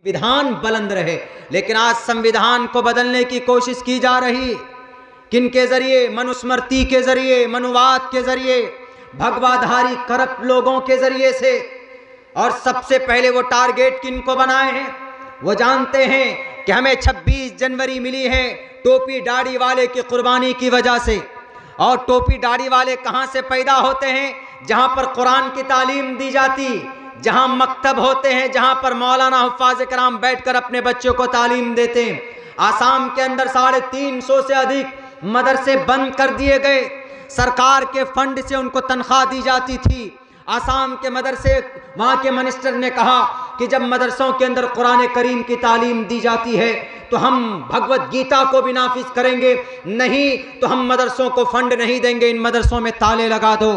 विधान बुलंद रहे। लेकिन आज संविधान को बदलने की कोशिश की जा रही, किनके जरिए? मनुस्मृति के जरिए, मनुवाद के जरिए, भगवाधारी करप्ट लोगों के जरिए से। और सबसे पहले वो टारगेट किनको बनाए हैं? वो जानते हैं कि हमें 26 जनवरी मिली है टोपी दाढ़ी वाले की कुर्बानी की वजह से। और टोपी दाढ़ी वाले कहाँ से पैदा होते हैं? जहाँ पर कुरान की तालीम दी जाती, जहाँ मकतब होते हैं, जहाँ पर मौलाना हुफ्फाज़ कराम बैठकर अपने बच्चों को तालीम देते हैं। आसाम के अंदर 350 से अधिक मदरसे बंद कर दिए गए। सरकार के फंड से उनको तनख्वाह दी जाती थी। आसाम के मदरसे, वहाँ के मिनिस्टर ने कहा कि जब मदरसों के अंदर कुरान करीम की तालीम दी जाती है तो हम भगवत गीता को भी नाफिज करेंगे, नहीं तो हम मदरसों को फंड नहीं देंगे, इन मदरसों में ताले लगा दो।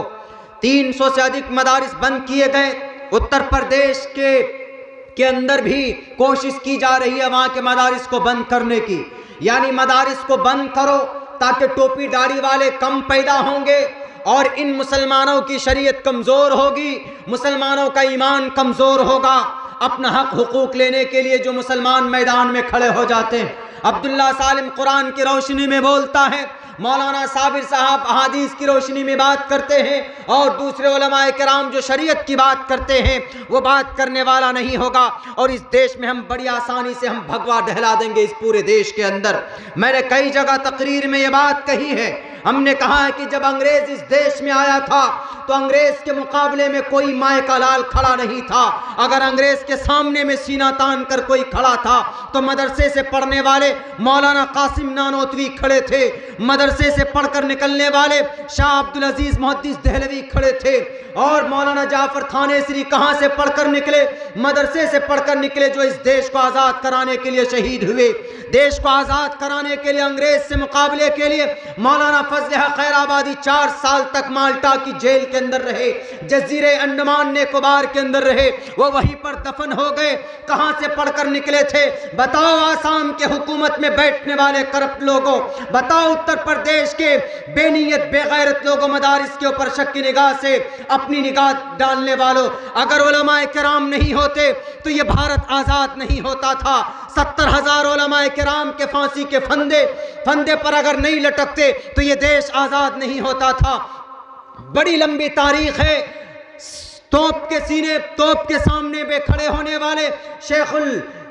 300 से अधिक मदारिस बंद किए गए। उत्तर प्रदेश के अंदर भी कोशिश की जा रही है वहाँ के मदारिस को बंद करने की। यानी मदारिस को बंद करो ताकि टोपी दाढ़ी वाले कम पैदा होंगे और इन मुसलमानों की शरीयत कमज़ोर होगी, मुसलमानों का ईमान कमज़ोर होगा। अपना हक हुकूक लेने के लिए जो मुसलमान मैदान में खड़े हो जाते हैं। अब्दुल्ला सालिम कुरान की रोशनी में बोलता है, मौलाना साबिर साहब अहादीस की रोशनी में बात करते हैं, और दूसरे उलमाए किराम जो शरीयत की बात करते हैं वो बात करने वाला नहीं होगा। और इस देश में हम बड़ी आसानी से हम भगवा डहला देंगे इस पूरे देश के अंदर। मैंने कई जगह तकरीर में ये बात कही है। हमने कहा है कि जब अंग्रेज इस देश में आया था तो अंग्रेज के मुकाबले में कोई माए का लाल खड़ा नहीं था। अगर अंग्रेज के सामने में सीना तान कर कोई खड़ा था तो मदरसे से पढ़ने वाले मौलाना कासिम नानोतवी खड़े थे, मदरसे से पढ़कर निकलने वाले शाह अब्दुल अजीज मुहद्दिस देहलवी खड़े थे, और मौलाना जाफर थानेसरी कहाँ से पढ़कर निकले? मदरसे से पढ़कर निकले, जो इस देश को आज़ाद कराने के लिए शहीद हुए। देश को आज़ाद कराने के लिए अंग्रेज से मुकाबले के लिए मौलाना फजल हक खैराबादी 4 साल तक माल्टा की जेल के अंदर रहे, जजीरे अंडमान निकोबार के अंदर रहे, वो वहीं पर दफन हो गए। कहाँ से पढ़कर निकले थे? बताओ आसाम के हुकूमत में बैठने वाले करप्ट लोगों, बताओ उत्तर प्रदेश के बेनीयत बेगैरत लोगों, मदारिस के ऊपर शक की निगाह से अपनी निगाह डालने वालों, अगर उलमाए किराम नहीं होते तो ये भारत आज़ाद नहीं होता था। 70,000 उलमाए किराम के फांसी के फंदे पर अगर नहीं लटकते तो ये देश आज़ाद नहीं होता था। बड़ी लंबी तारीख है। तोप के सामने में खड़े होने वाले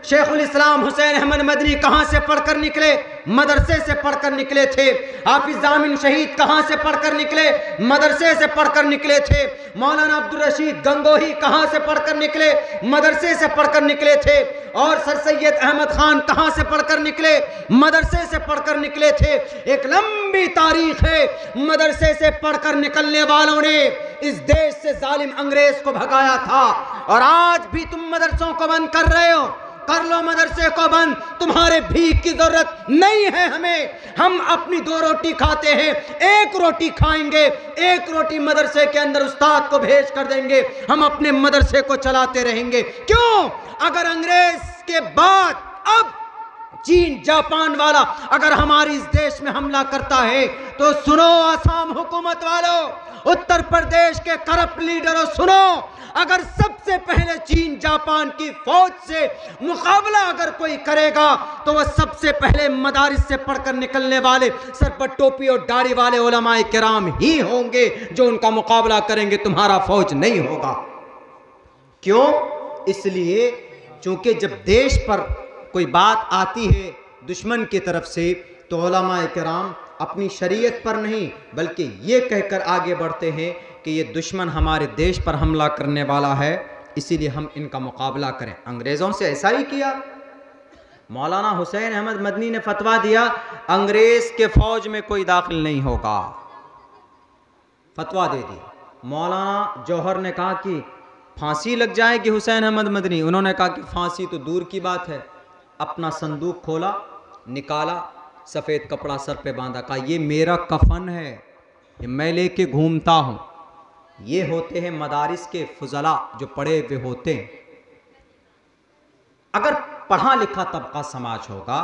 शेखुल इस्लाम हुसैन अहमद मदनी कहाँ से पढ़कर निकले? मदरसे से पढ़कर निकले थे। हाफिज जामिन शहीद कहाँ से पढ़कर निकले? मदरसे से पढ़कर निकले थे। मौलाना अब्दुल रशीद गंगोही कहाँ से पढ़कर निकले? मदरसे से पढ़कर निकले थे। और सर सैयद अहमद खान कहाँ से पढ़कर निकले? मदरसे से पढ़कर निकले थे। एक लंबी तारीख है। मदरसे से पढ़कर निकलने वालों ने इस देश से जालिम अंग्रेज को भगाया था, और आज भी तुम मदरसों को बंद कर रहे हो। कर लो मदरसे को बंद, तुम्हारे भीख की जरूरत नहीं है हमें। हम अपनी 2 रोटी खाते हैं, 1 रोटी खाएंगे, 1 रोटी मदरसे के अंदर उस्ताद को भेज कर देंगे, हम अपने मदरसे को चलाते रहेंगे। क्यों? अगर अंग्रेज के बाद अब चीन जापान वाला अगर हमारे इस देश में हमला करता है तो सुनो आसाम हुकूमत वालों, उत्तर प्रदेश के करप्ट लीडरों, सुनो, अगर सबसे पहले चीन जापान की फौज से मुकाबला अगर कोई करेगा तो वह सबसे पहले मदारिस से पढ़कर निकलने वाले सर पर टोपी और दाढ़ी वाले उलमाए किराम ही होंगे जो उनका मुकाबला करेंगे, तुम्हारा फौज नहीं होगा। क्यों? इसलिए क्योंकि जब देश पर कोई बात आती है दुश्मन की तरफ से तो उलमाए किराम अपनी शरीयत पर नहीं बल्कि ये कहकर आगे बढ़ते हैं कि ये दुश्मन हमारे देश पर हमला करने वाला है, इसीलिए हम इनका मुकाबला करें। अंग्रेज़ों से ऐसा ही किया। मौलाना हुसैन अहमद मदनी ने फतवा दिया अंग्रेज़ के फौज में कोई दाखिल नहीं होगा, फतवा दे दिया। मौलाना जौहर ने कहा कि फांसी लग जाएगी हुसैन अहमद मदनी, उन्होंने कहा कि फांसी तो दूर की बात है। अपना संदूक खोला, निकाला, सफ़ेद कपड़ा सर पे बांधा, कहा ये मेरा कफन है, ये मैं लेके घूमता हूँ। ये होते हैं मदारिस के फुजला जो पढ़े हुए होते हैं। अगर पढ़ा लिखा तबका समाज होगा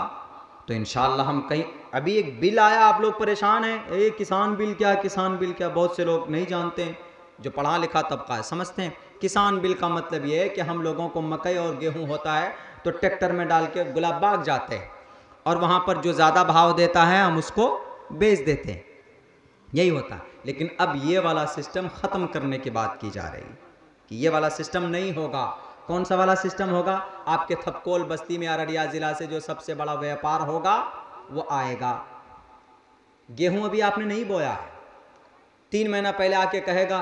तो इंशाअल्लाह हम कहीं, अभी एक बिल आया, आप लोग परेशान हैं, ये किसान बिल क्या, किसान बिल क्या, बहुत से लोग नहीं जानते हैं। जो पढ़ा लिखा तबका है समझते हैं किसान बिल का मतलब ये है कि हम लोगों को मकई और गेहूं होता है तो ट्रैक्टर में डाल के गुलाब बाग जाते हैं और वहाँ पर जो ज़्यादा भाव देता है हम उसको बेच देते हैं, यही होता है। लेकिन अब ये वाला सिस्टम ख़त्म करने की बात की जा रही है कि ये वाला सिस्टम नहीं होगा। कौन सा वाला सिस्टम होगा? आपके थपकोल बस्ती में अररिया ज़िला से जो सबसे बड़ा व्यापार होगा वो आएगा। गेहूं अभी आपने नहीं बोया है, 3 महीना पहले आके कहेगा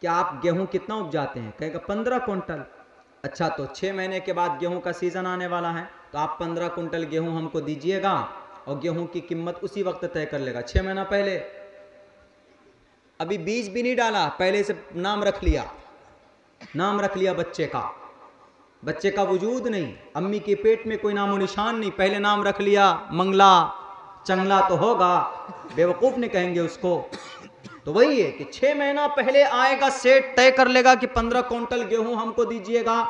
कि आप गेहूं कितना उपजाते हैं? कहेगा 15 कुंटल। अच्छा, तो 6 महीने के बाद गेहूं का सीज़न आने वाला है तो आप 15 कुंटल गेहूं हमको दीजिएगा और गेहूं की कीमत उसी वक्त तय कर लेगा। 6 महीना पहले अभी बीज भी नहीं डाला, पहले से नाम रख लिया बच्चे का वजूद नहीं, अम्मी के पेट में कोई नामो निशान नहीं, पहले नाम रख लिया मंगला चंगला तो होगा, बेवकूफ़ नहीं कहेंगे उसको। तो वही है कि 6 महीना पहले आएगा, सेठ तय कर लेगा कि 15 कुंटल गेहूं हमको दीजिएगा।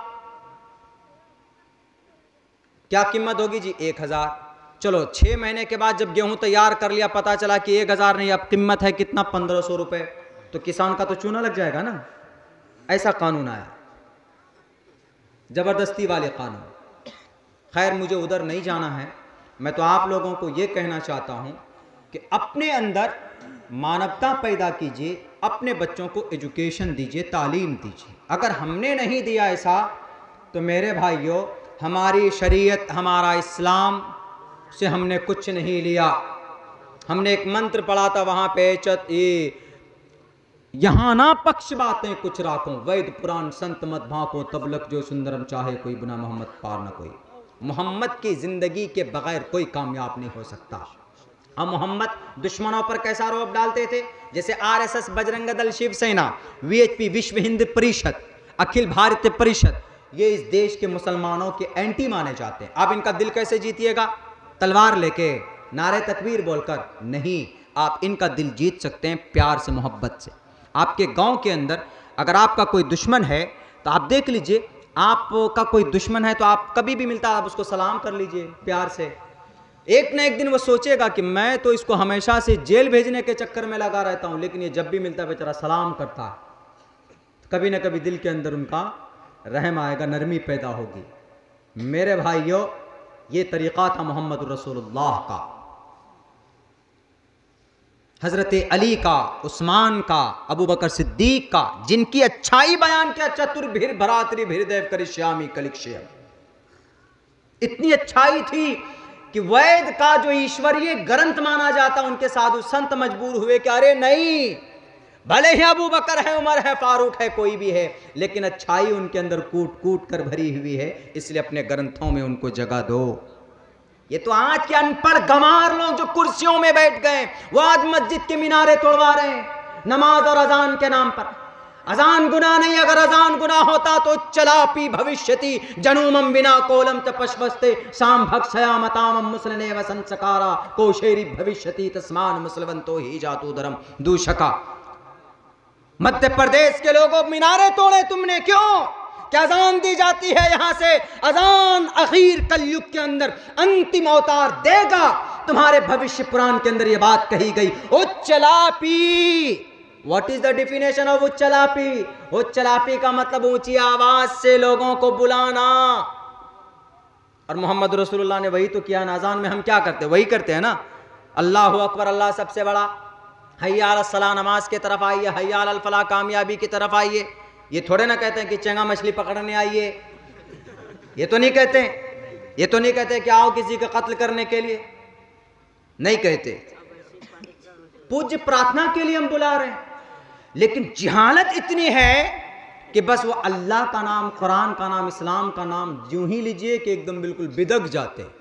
क्या कीमत होगी जी? 1000। चलो 6 महीने के बाद जब गेहूं तैयार कर लिया, पता चला कि 1000 नहीं, अब कीमत है कितना? 1500 रुपये। तो किसान का तो चूना लग जाएगा ना। ऐसा कानून आया, जबरदस्ती वाले कानून। खैर, मुझे उधर नहीं जाना है, मैं तो आप लोगों को ये कहना चाहता हूं कि अपने अंदर मानवता पैदा कीजिए, अपने बच्चों को एजुकेशन दीजिए, तालीम दीजिए। अगर हमने नहीं दिया ऐसा तो मेरे भाइयों, हमारी शरीयत, हमारा इस्लाम से हमने कुछ नहीं लिया। हमने एक मंत्र पढ़ा था वहाँ पे, यहाँ ना पक्ष बातें कुछ राखों, वैद पुराण संत मत भाको, तबलक जो सुंदरम चाहे कोई बिना मोहम्मद पार न कोई। मोहम्मद की ज़िंदगी के बगैर कोई कामयाब नहीं हो सकता। अब मोहम्मद दुश्मनों पर कैसा आरोप डालते थे? जैसे आरएसएस, बजरंग दल, शिवसेना, वीएचपी, विश्व हिंदू परिषद, अखिल भारतीय परिषद, ये इस देश के मुसलमानों के एंटी माने जाते हैं। आप इनका दिल कैसे जीतिएगा? तलवार लेके, नारे तकबीर बोलकर नहीं। आप इनका दिल जीत सकते हैं प्यार से, मोहब्बत से। आपके गांव के अंदर अगर आपका कोई दुश्मन है तो आप देख लीजिए, आपका कोई दुश्मन है तो आप कभी भी मिलता आप उसको सलाम कर लीजिए प्यार से। एक न एक दिन वो सोचेगा कि मैं तो इसको हमेशा से जेल भेजने के चक्कर में लगा रहता हूं, लेकिन ये जब भी मिलता है बेचारा सलाम करता है। कभी ना कभी दिल के अंदर उनका रहम आएगा, नरमी पैदा होगी। मेरे भाइयों, ये तरीक़ा था मोहम्मद रसूलुल्लाह का, हज़रत अली का, उस्मान का, अबू बकर सिद्दीक का, जिनकी अच्छाई बयान किया, चतुर्भिर भरात्रि भिरदेव करिष्यामि कलिक्षयम्। इतनी अच्छाई थी कि वैद का जो ईश्वरीय ग्रंथ माना जाता, उनके साधु संत मजबूर हुए कि अरे नहीं, भले ही अबू बकर है, उमर है, फारूक है, कोई भी है, लेकिन अच्छाई उनके अंदर कूट कूट कर भरी हुई है, इसलिए अपने ग्रंथों में उनको जगह दो। ये तो आज के अनपढ़ गंवार लोग जो कुर्सियों में बैठ गए, वो आज मस्जिद के मीनारे तोड़वा रहे हैं नमाज और अजान के नाम पर। अजान गुनाह नहीं, अगर अजान गुनाह होता तो चलापी भविष्यति जनुमम बिना कोलम च पश्वस्ते शाम भक्षयामतामम मुसलने व संस्कारा कोशेरी भविष्यति तस्मान मुसलवंतो ही जातुदरम दूषका। मध्य प्रदेश के लोगों, मीनारे तोड़े तुमने क्यों? क्या अजान दी जाती है यहाँ से? अजान अखीर कलयुग के अंदर अंतिम अवतार देगा। तुम्हारे भविष्य पुराण के अंदर ये बात कही गई। उच्चलापी, what is the definition of उच्चलापी? उच्चलापी का मतलब ऊंची आवाज से लोगों को बुलाना। और मोहम्मद रसूलुल्लाह ने वही तो किया ना। अजान में हम क्या करते? वही करते हैं ना, अल्लाहु अकबर, अल्लाह सबसे बड़ा, हय्या अल सलाह, नमाज की तरफ आइए, हय्या अल फलाह, कामयाबी की तरफ आइए। ये थोड़े ना कहते हैं कि चंगा मछली पकड़ने आइए, ये तो नहीं कहते, ये तो नहीं कहते कि आओ किसी का कत्ल करने के लिए, नहीं कहते। पूज्य प्रार्थना के लिए हम बुला रहे हैं, लेकिन जहालत इतनी है कि बस वो अल्लाह का नाम, कुरान का नाम, इस्लाम का नाम यूं ही लीजिए कि एकदम बिल्कुल बिदक जाते हैं।